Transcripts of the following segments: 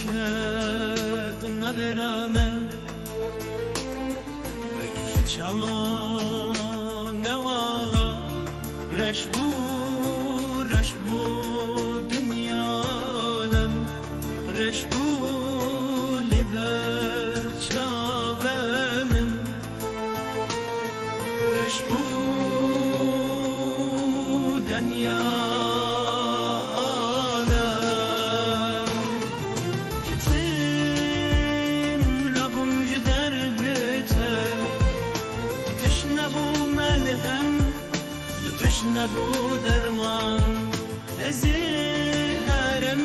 که ندارم چالان نوالا رشبو دنیالم رشبو لبر چاومم رشبو دنیالم کتیم ربم جدر بیته تشنبو ملهم تشنبو درمان ازهرم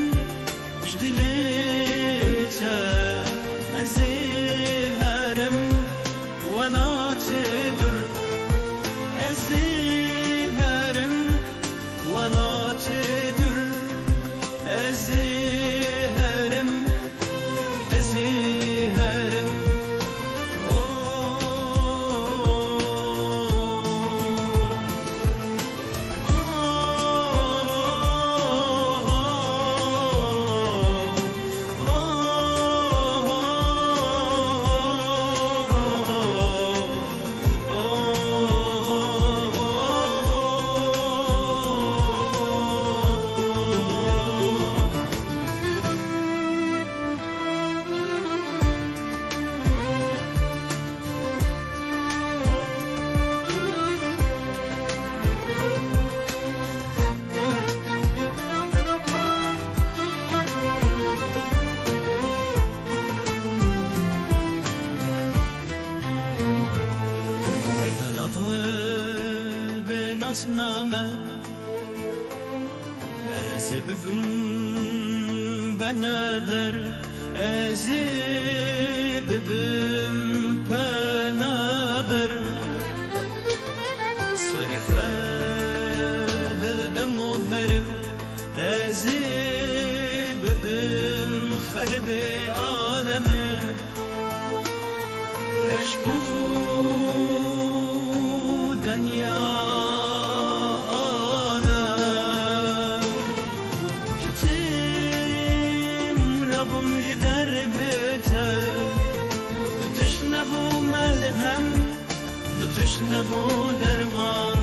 جدليته ازهرم ولا تدر ازهرم ولا تدر ازهرم nasname sebebim benadır sebebim benadır sıfırdım onlarım sebebim harbi alemi eşbu dünya تشنبو درمان